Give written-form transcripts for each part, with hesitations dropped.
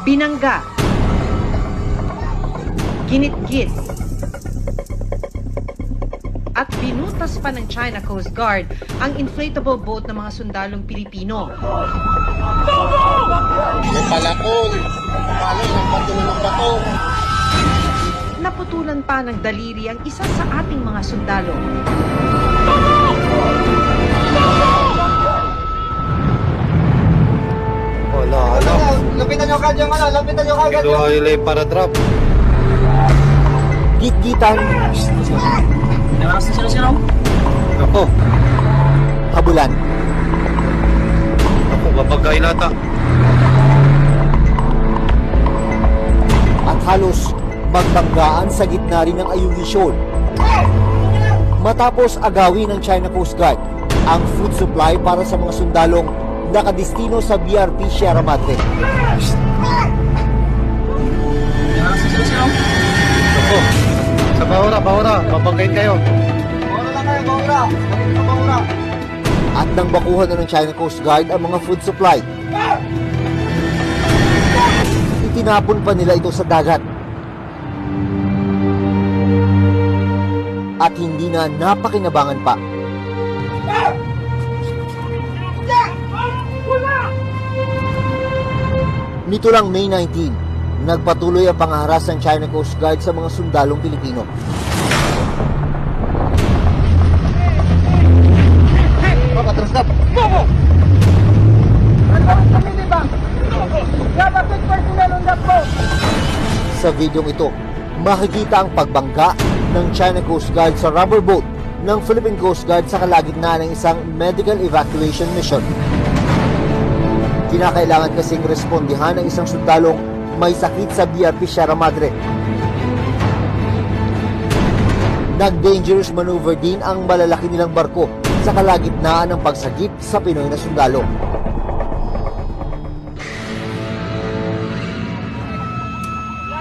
binangga, ginitgit, at binutas pa ng China Coast Guard ang inflatable boat ng mga sundalong Pilipino. May palakol, palo ng patuloy ng bato. Naputulan pa ng daliri ang isa sa ating mga sundalo. Wala. Lapitan nyo kagad yung lapitan nyo kagad yung... Ito ay para drop. Gitgitan, Ako, habulan, mapagkain nata. at halos magbanggaan sa gitna rin ng Ayungin Shoal. Matapos agawin ng China Coast Guard ang food supply para sa mga sundalong nakadestino sa BRP Sierra Madre. Ako, sa bahura, mapagkain kayo. Bahura. At nang bakuhan na ng China Coast Guard ang mga food supply, itinapon pa nila ito sa dagat. At hindi na napakinabangan pa. Nito lang May 19, nagpatuloy ang pangaharas ng China Coast Guard sa mga sundalong Pilipino. Sa videong ito, makikita ang pagbangga ng China Coast Guard sa rubber boat ng Philippine Coast Guard sa kalagitnaan ng isang medical evacuation mission. Kinakailangan kasing respondihan ng isang sundalong may sakit sa BRP Sierra Madre. Nag-dangerous maneuver din ang malalaki nilang barko sa kalagitnaan ng pagsagip sa Pinoy na sundalo.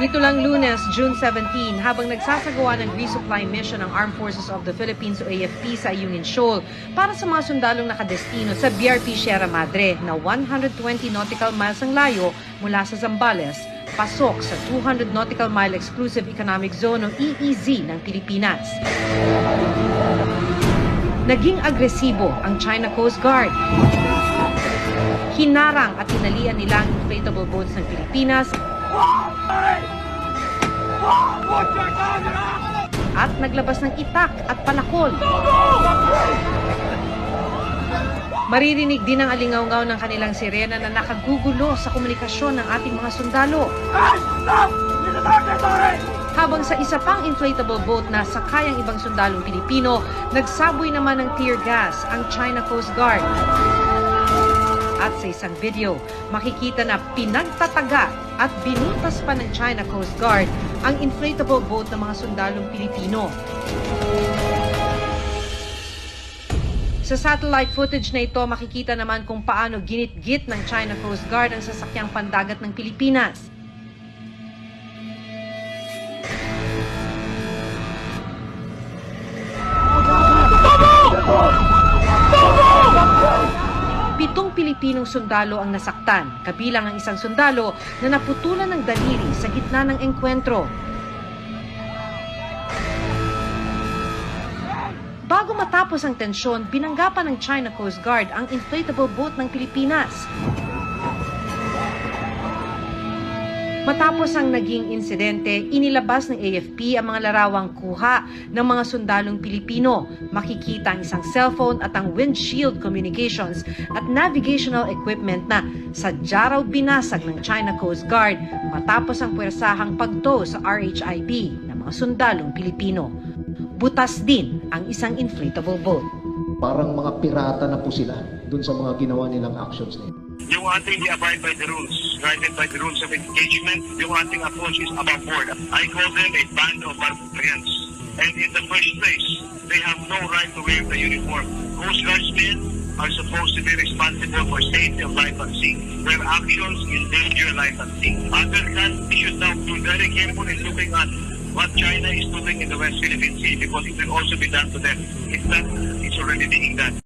Nito lang Lunes, June 17, habang nagsasagawa ng resupply mission ng Armed Forces of the Philippines o AFP sa Ayungin Shoal para sa mga sundalong nakadestino sa BRP Sierra Madre na 120 nautical miles ang layo mula sa Zambales, pasok sa 200 nautical mile exclusive economic zone o EEZ ng Pilipinas. Naging agresibo ang China Coast Guard. Hinarang at tinalian nila ang inflatable boats ng Pilipinas at naglabas ng itak at palakol. Maririnig din ang alingaw-ngaw ng kanilang sirena na nakagugulo sa komunikasyon ng ating mga sundalo. Habang sa isa pang inflatable boat na sakay ang ibang sundalong Pilipino, nagsaboy naman ng tear gas ang China Coast Guard. At sa isang video, makikita na pinagtataga at binutas pa ng China Coast Guard ang inflatable boat ng mga sundalong Pilipino. Sa satellite footage na ito, makikita naman kung paano ginitgit ng China Coast Guard ang sasakyang pandagat ng Pilipinas. Pitong Pilipinong sundalo ang nasaktan, kabilang ang isang sundalo na naputulan ng daliri sa gitna ng engkwentro. Bago matapos ang tensyon, binanggapan ng China Coast Guard ang inflatable boat ng Pilipinas. Matapos ang naging insidente, inilabas ng AFP ang mga larawang kuha ng mga sundalong Pilipino. Makikita ang isang cellphone at ang windshield communications at navigational equipment na sadya raw binasag ng China Coast Guard matapos ang puwersahang pagtow sa RHIB ng mga sundalong Pilipino. Butas din ang isang inflatable boat. Parang mga pirata na po sila dun sa mga ginawa nilang actions nila. Yung ating abide by the rules, guided by the rules of engagement, yung ating approach is above board. I call them a band of barbarians. And in the first place, they have no right to wear the uniform. Coast Guardsmen are supposed to be responsible for safety of life at sea, where actions endanger life at sea. Other than, we should now be very careful in looking at what China is doing in the West Philippine Sea, because it will also be done to them. If that is already being done.